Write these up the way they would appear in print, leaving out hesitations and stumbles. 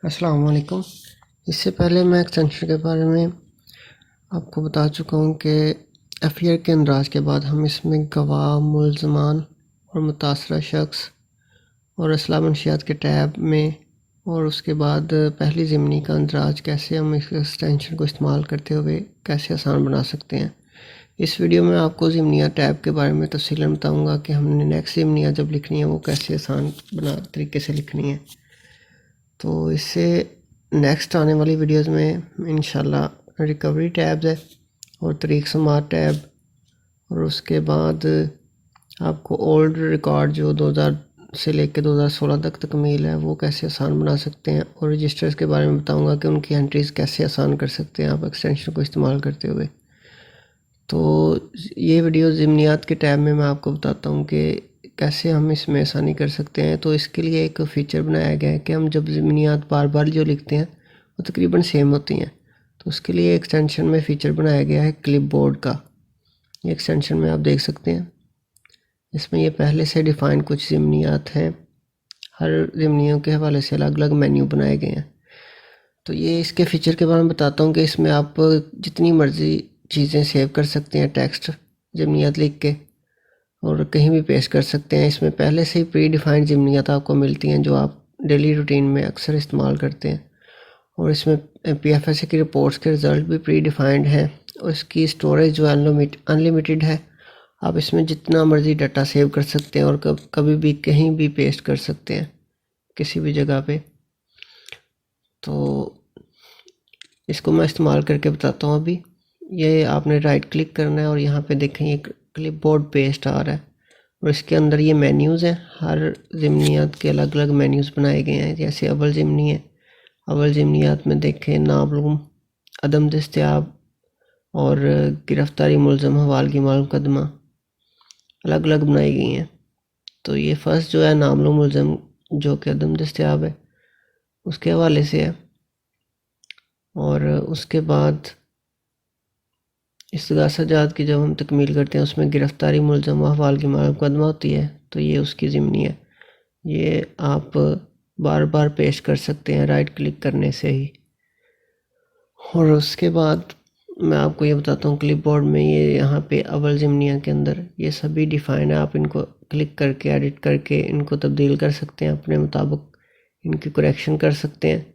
अस्सलाम वालेकुम। इससे पहले मैं एक्सटेंशन के बारे में आपको बता चुका हूँ कि एफआईआर के इंदराज के बाद हम इसमें गवाह, मुल्ज़मान और मुतासरा शख्स और असला मंशियात के टैब में और उसके बाद पहली ज़िमनी का इंदराज कैसे हम इस एक्सटेंशन को इस्तेमाल करते हुए कैसे आसान बना सकते हैं। इस वीडियो में आपको ज़िमनिया टैब के बारे में तफसीलन बताऊँगा कि हमने नेक्स्ट ज़िमनिया जब लिखनी है वो कैसे आसान तरीके से लिखनी है। तो इससे नेक्स्ट आने वाली वीडियोस में इंशाल्लाह रिकवरी टैब्स है और तरीक समात टैब और उसके बाद आपको ओल्ड रिकॉर्ड जो 2000 से लेकर 2016 तक तकमील है वो कैसे आसान बना सकते हैं और रजिस्टर्स के बारे में बताऊंगा कि उनकी एंट्रीज़ कैसे आसान कर सकते हैं आप एक्सटेंशन को इस्तेमाल करते हुए। तो ये वीडियो ज़िमनियात के टैब में मैं आपको बताता हूँ कि कैसे हम इसमें आसानी कर सकते हैं। तो इसके लिए एक फ़ीचर बनाया गया है कि हम जब ज़िमनियात बार बार जो लिखते हैं वो तकरीबन सेम होती हैं। तो उसके लिए एक्सटेंशन में फ़ीचर बनाया गया है क्लिपबोर्ड का। ये एक्सटेंशन में आप देख सकते हैं, इसमें ये पहले से डिफ़ाइन कुछ ज़िमनियात हैं, हर ज़िमनियों के हवाले से अलग अलग मेन्यू बनाए गए हैं। तो ये इसके फ़ीचर के बारे में बताता हूँ कि इसमें आप जितनी मर्ज़ी चीज़ें सेव कर सकते हैं, टेक्स्ट ज़िमनियात लिख के और कहीं भी पेस्ट कर सकते हैं। इसमें पहले से ही प्री डिफाइंड ज़िमनियात आपको मिलती हैं जो आप डेली रूटीन में अक्सर इस्तेमाल करते हैं और इसमें पीएफएसए की रिपोर्ट्स के रिज़ल्ट भी प्री डिफाइंड हैं और इसकी स्टोरेज जो अनलिमिटेड है। आप इसमें जितना मर्ज़ी डाटा सेव कर सकते हैं और कभी भी कहीं भी पेस्ट कर सकते हैं किसी भी जगह पे। तो इसको मैं इस्तेमाल करके बताता हूँ। अभी ये आपने राइट क्लिक करना है और यहाँ पे देखें एक क्लिपबोर्ड पेस्ट आ रहा है और इसके अंदर ये मेन्यूज़ हैं। हर ज़िमनियात के अलग अलग मेन्यूज़ बनाए गए हैं। जैसे अव्वल ज़िमनी है, अव्वल ज़िमनियात में देखें नामालूम, अदम दस्तयाब और गिरफ्तारी मुल्ज़म हवालगी माल मुकदमा अलग अलग बनाई गई हैं। तो ये फर्स्ट जो है नामालूम मुल्ज़म जो कि अदम दस्तयाब है उसके हवाले से है और उसके बाद इस्तिग़ासा की जब हम तकमील करते हैं उसमें गिरफ्तारी मुल्ज़म व हवालगी माल मुकदमा होती है, तो ये उसकी ज़िमनी है। ये आप बार बार पेस्ट कर सकते हैं राइट क्लिक करने से ही। और उसके बाद मैं आपको ये बताता हूँ क्लिपबोर्ड में ये यहाँ पे अव्वल ज़िमनिया के अंदर ये सभी डिफ़ाइन है। आप इनको क्लिक करके एडिट करके इनको तब्दील कर सकते हैं अपने मुताबिक, इनकी करेक्शन कर सकते हैं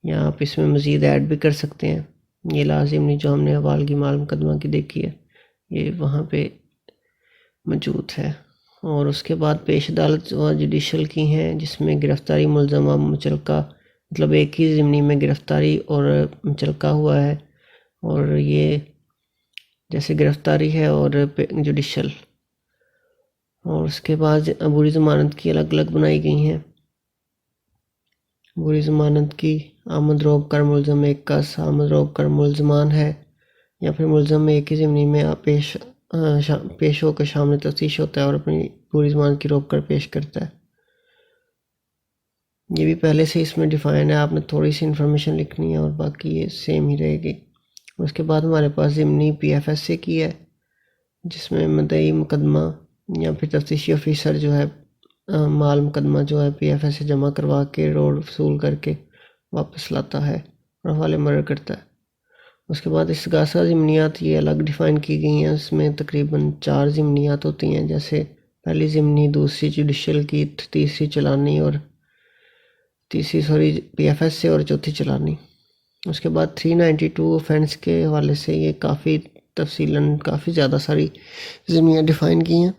या आप इसमें मज़ीद ऐड भी कर सकते हैं। ये लाज़िमनी जो हमने हवालगी माल मुकदमा की देखी है ये वहाँ पे मौजूद है। और उसके बाद पेश अदालत जो जुडिशल की हैं जिसमें गिरफ्तारी मुल्ज़म व मुचलका, मतलब एक ही ज़िमनी में गिरफ्तारी और मुचलका हुआ है और ये जैसे गिरफ्तारी है और जुडिशल। और उसके बाद अबूरी ज़मानत की अलग अलग बनाई गई हैं। अबूरी ज़मानत की आमद रोब कर मुल्ज़म एक का आमद रोब कर मुल्ज़मान है या फिर मुल्ज़म में एक ही ज़िमनी में आप पेश होकर सामने तफ्तीश होता है और अपनी पूरी ज़मानत की रोक कर पेश करता है। ये भी पहले से इसमें डिफ़ाइन है, आपने थोड़ी सी इन्फॉर्मेशन लिखनी है और बाकी ये सेम ही रहेगी। उसके बाद हमारे पास ज़िमनी पीएफएसए की है जिसमें मदई मुकदमा या फिर तफ्तीशी ऑफिसर जो है माल मुकदमा जो है पीएफएसए जमा करवा के रोड वसूल करके वापस लाता है और हवाले मर्डर करता है। उसके बाद इस्तिग़ासा ज़िमनियात ये अलग डिफ़ाइन की गई हैं। इसमें तकरीबन 4 ज़िमनियात होती हैं, जैसे पहली ज़िमनी, दूसरी जुडिशल की, तीसरी चलानी और तीसरी पीएफएसए और चौथी चलानी। उसके बाद 392 ऑफेंस के हवाले से ये काफ़ी तफसीलन काफ़ी ज़्यादा सारी ज़िमनियाँ डिफ़ाइन की हैं।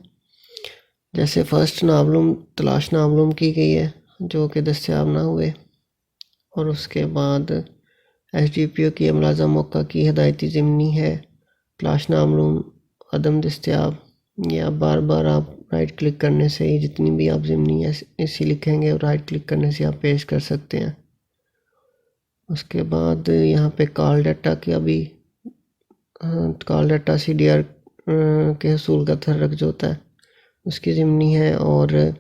जैसे फ़र्स्ट नामालूम तलाश नामालूम की गई है जो कि दस्तयाब ना हुए और उसके बाद एसडीपीओ की मुलाज़ा मौका की हदायती ज़िमनी है तलाश नामालूम अदम दस्तयाब। या बार बार आप राइट क्लिक करने से ही जितनी भी आप ज़िमनी ऐसी लिखेंगे और राइट क्लिक करने से आप पेश कर सकते हैं। उसके बाद यहाँ पे कॉल डाटा की अभी कॉल डाटा सीडीआर के हसूल का तहर्रक जो होता है उसकी ज़िमनी है। और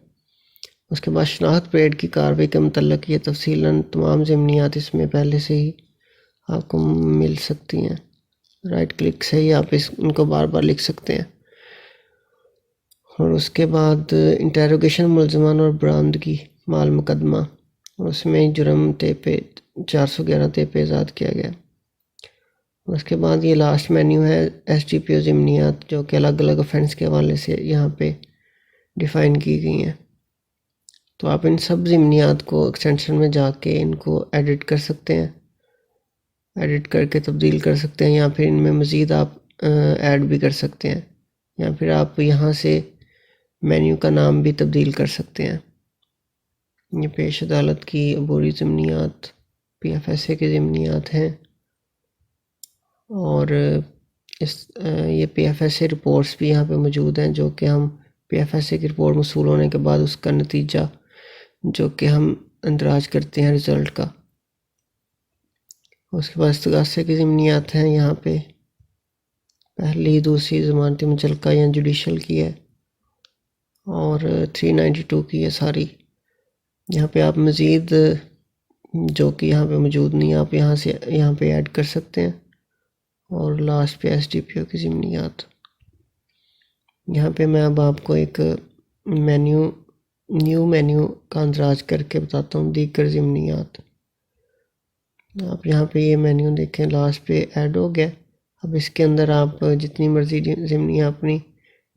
उसके बाद शनाख्त परेड की कार्रवाई के मतलब ये तफसीलन तमाम ज़िमनियात इसमें पहले से ही आपको मिल सकती हैं। राइट क्लिक से ही आप इनको बार बार लिख सकते हैं। और उसके बाद इंटेरोगेशन मुल्ज़मान और बरामदगी माल मुकदमा उसमें जुर्म ते पे 411 ते पे आज़ाद किया गया। उसके बाद ये लास्ट मेन्यू है SDPO ज़िमनियात, जो कि अलग अलग ऑफेंस के हवाले से यहाँ पे डिफ़ाइन की गई हैं। तो आप इन सब ज़िमनियात को एक्सटेंशन में जाके इनको एडिट कर सकते हैं, एडिट करके तब्दील कर सकते हैं, या फिर इनमें मज़ीद आप ऐड भी कर सकते हैं, या फिर आप यहाँ से मेन्यू का नाम भी तब्दील कर सकते हैं। ये पेश अदालत की अबूरी ज़िमनियात PFSA के ज़िमनियात हैं, और ये PFSA रिपोर्ट्स भी यहाँ पे मौजूद हैं, जो कि हम PFSA की रिपोर्ट मौसूल होने के बाद उसका नतीजा जो कि हम अंदराज करते हैं रिज़ल्ट का। उसके बाद इस्तगासे की ज़िमनियात हैं यहाँ पे, पहली दूसरी ज़मानती मुचलका या जुडिशल की है, और 392 की है सारी। यहाँ पे आप मज़ीद जो कि यहाँ पे मौजूद नहीं, आप यहाँ पे ऐड कर सकते हैं। और लास्ट पे SDPO की ज़िमनियात। यहाँ पे मैं अब आपको एक न्यू मेन्यू का अंदराज करके बताता हूँ, दीगर ज़िमनियात। आप यहाँ पे ये मेन्यू देखें, लास्ट पे ऐड हो गया। अब इसके अंदर आप जितनी मर्ज़ी ज़िमनियाँ अपनी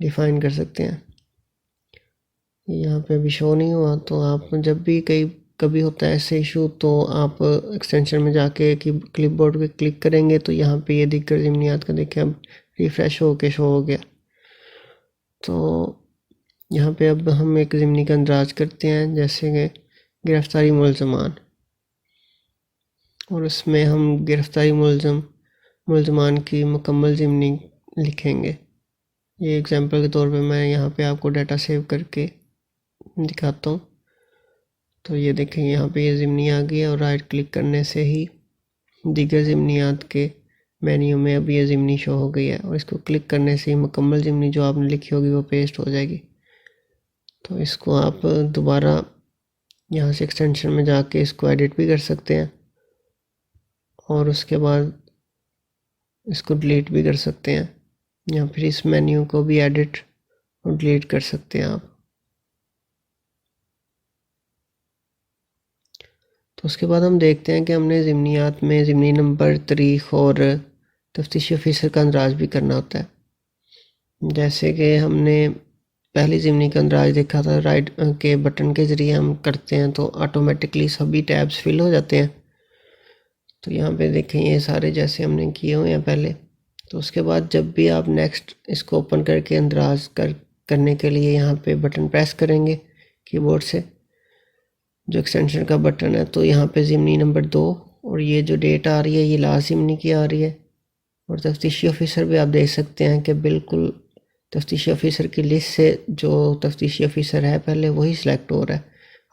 डिफ़ाइन कर सकते हैं। यहाँ पे अभी शो नहीं हुआ, तो आप जब भी कभी होता है ऐसे इशू, तो आप एक्सटेंशन में जाके क्लिपबोर्ड पे क्लिक करेंगे तो यहाँ पे ये दीगर ज़िमनियात का देखें अब रिफ़्रेश होके शो हो गया। तो यहाँ पे अब हम एक ज़िमनी का अंदराज करते हैं, जैसे कि गिरफ्तारी मुलज़मान, और उसमें हम गिरफ्तारी मुलज़मान की मुकम्मल ज़िमनी लिखेंगे। ये एग्जांपल के तौर पे मैं यहाँ पे आपको डाटा सेव करके दिखाता हूँ। तो ये देखें, यहाँ पे ये ज़िमनी आ गई है, और राइट क्लिक करने से ही दीगर ज़िमनियात के मेन्यू में अब ये ज़िमनी शो हो गई है, और इसको क्लिक करने से ही मुकम्मल ज़िमनी जो आपने लिखी होगी वो पेस्ट हो जाएगी। तो इसको आप दोबारा यहाँ से एक्सटेंशन में जाके इसको एडिट भी कर सकते हैं, और उसके बाद इसको डिलीट भी कर सकते हैं, या फिर इस मेन्यू को भी एडिट और डिलीट कर सकते हैं आप। तो उसके बाद हम देखते हैं कि हमने ज़िमनियात में ज़िमनी नंबर, तारीख़ और तफ्तीशी ऑफिसर का अंदराज भी करना होता है। जैसे कि हमने पहली ज़िमनी का अंदराज देखा था, राइट के बटन के ज़रिए हम करते हैं तो ऑटोमेटिकली सभी टैब्स फिल हो जाते हैं। तो यहाँ पे देखें, ये सारे जैसे हमने किए हुए हैं पहले। तो उसके बाद जब भी आप नेक्स्ट इसको ओपन करके अंदराज करने के लिए यहाँ पे बटन प्रेस करेंगे कीबोर्ड से, जो एक्सटेंशन का बटन है, तो यहाँ पे ज़िमनी नंबर 2 और ये जो डेट आ रही है ये लास्ट ज़िमनी की आ रही है। और तफ्तीशी ऑफिसर भी आप देख सकते हैं कि बिल्कुल तफ्तीशी ऑफिसर की लिस्ट से जो तफ्तीशी ऑफिसर है पहले वही सिलेक्ट हो रहा है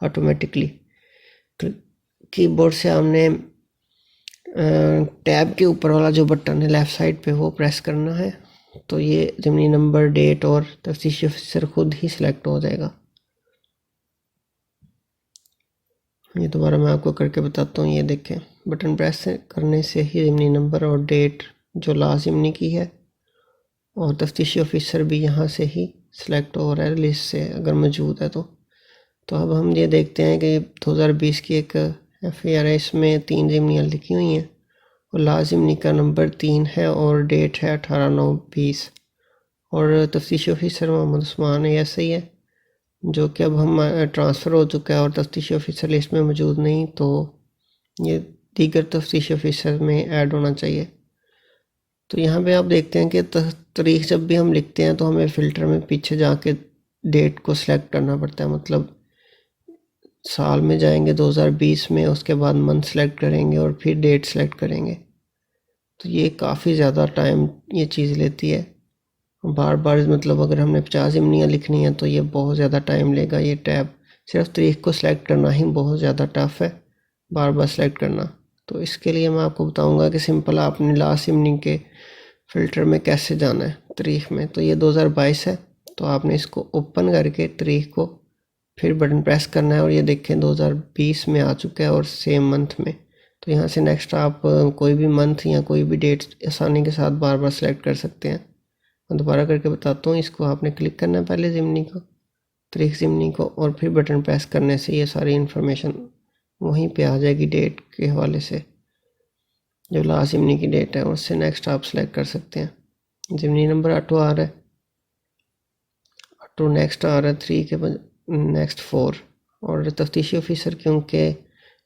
ऑटोमेटिकली। कीबोर्ड से हमने टैब के ऊपर वाला जो बटन है लेफ़्ट साइड पे वो प्रेस करना है, तो ये ज़िमनी नंबर, डेट और तफ्तीशी ऑफिसर खुद ही सिलेक्ट हो जाएगा। ये दोबारा मैं आपको करके बताता हूँ। ये देखें, बटन प्रेस करने से ही ज़िमनी नंबर और डेट जो लास्ट ज़िमनी की है और तफ्तीशी ऑफिसर भी यहाँ से ही सिलेक्ट हो रहा है लिस्ट से अगर मौजूद है तो। अब हम ये देखते हैं कि 2020 की एक FAR है, इसमें 3 ज़िमनियाँ लिखी हुई हैं और लास्ट ज़िमनी का नंबर 3 है और डेट है 18/9/20 और तफ्तीशी ऑफिसर मोहम्मद उस्मान है, ऐसे ही है, जो कि अब हम ट्रांसफ़र हो चुका है और तफ्तीशी ऑफिसर लिस्ट में मौजूद नहीं, तो ये दीगर तफ्तीशी ऑफिसर में ऐड होना चाहिए। तो यहाँ पे आप देखते हैं कि तारीख़ जब भी हम लिखते हैं तो हमें फ़िल्टर में पीछे जाके डेट को सिलेक्ट करना पड़ता है, मतलब साल में जाएंगे 2020 में, उसके बाद मंथ सेलेक्ट करेंगे और फिर डेट सेलेक्ट करेंगे। तो ये काफ़ी ज़्यादा टाइम ये चीज़ लेती है, बार बार, मतलब अगर हमने 50 ज़िमनियाँ लिखनी है तो ये बहुत ज़्यादा टाइम लेगा। ये टैब सिर्फ तारीख़ को सिलेक्ट करना ही बहुत ज़्यादा टफ़ है, बार बार सेलेक्ट करना। तो इसके लिए मैं आपको बताऊंगा कि सिंपल आपने लास्ट ज़िमनी के फ़िल्टर में कैसे जाना है तारीख़ में। तो ये 2022 है, तो आपने इसको ओपन करके तारीख़ को फिर बटन प्रेस करना है और ये देखें 2020 में आ चुका है और सेम मंथ में। तो यहाँ से नेक्स्ट आप कोई भी मंथ या कोई भी डेट आसानी के साथ बार बार सेलेक्ट कर सकते हैं। मैं दोबारा करके बताता हूँ। इसको आपने क्लिक करना है पहले ज़िमनी को, तारीख़ ज़िमनी को, और फिर बटन प्रेस करने से ये सारी इन्फॉर्मेशन वहीं पे आ जाएगी डेट के हवाले से, जो लास्ट ज़िमनी की डेट है उससे नेक्स्ट आप सेलेक्ट कर सकते हैं। ज़िमनी नंबर ऑटो आ रहा है, ऑटो नेक्स्ट आ रहा है 3 के बाद नेक्स्ट 4। और तफ्तीशी ऑफिसर क्योंकि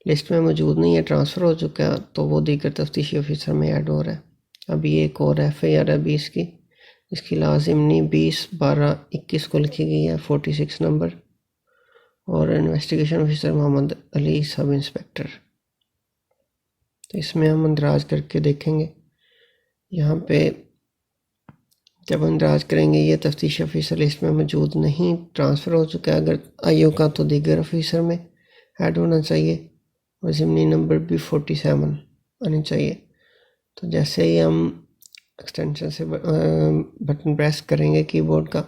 लिस्ट में मौजूद नहीं है, ट्रांसफ़र हो चुका है, तो वो दीगर तफ्तीशी ऑफिसर में ऐड हो रहा है। अभी एक और FIR है 20 की, इसकी लाज़िमनी 20/12/21 को लिखी गई है, 46 नंबर, और investigation officer Mohammad Ali sub inspector. तो इसमें हम अंदराज करके देखेंगे। यहाँ पे जब अंदराज करेंगे ये तफ्तीशी ऑफिसर लिस्ट में मौजूद नहीं, ट्रांसफ़र हो चुका है अगर IO का, तो दीगर ऑफिसर में ऐड होना चाहिए, और ज़िमनी नंबर भी 47 आनी चाहिए। तो जैसे ही हम एक्सटेंशन से बटन प्रेस करेंगे कीबोर्ड का,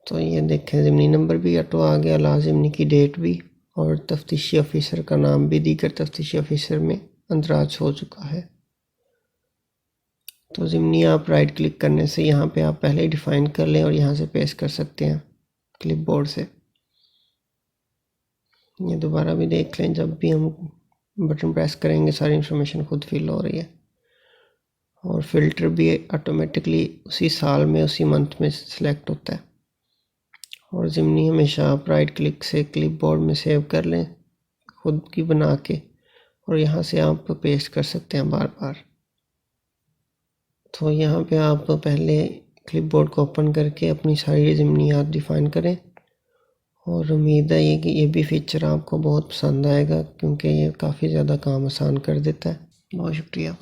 तो ये देखें ज़िमनी नंबर भी ऑटो आ गया, लाज़िमनी की डेट भी, और तफ्तीशी ऑफिसर का नाम भी दीगर तफ्तीशी ऑफिसर में अंदराज हो चुका है। तो ज़िमनी आप राइट क्लिक करने से यहाँ पे आप पहले ही डिफ़ाइन कर लें और यहाँ से पेस्ट कर सकते हैं क्लिपबोर्ड से। ये दोबारा भी देख लें, जब भी हम बटन प्रेस करेंगे सारी इंफॉर्मेशन खुद फिल हो रही है। और फ़िल्टर भी ऑटोमेटिकली उसी साल में उसी मंथ में सिलेक्ट होता है। और ज़िमनी हमेशा आप राइट क्लिक से क्लिपबोर्ड में सेव कर लें खुद की बना के, और यहाँ से आप पेस्ट कर सकते हैं बार बार। तो यहाँ पे आप पहले क्लिपबोर्ड को ओपन करके अपनी सारी ज़िमनियात डिफ़ाइन करें, और उम्मीद है कि ये भी फीचर आपको बहुत पसंद आएगा, क्योंकि ये काफ़ी ज़्यादा काम आसान कर देता है। बहुत शुक्रिया।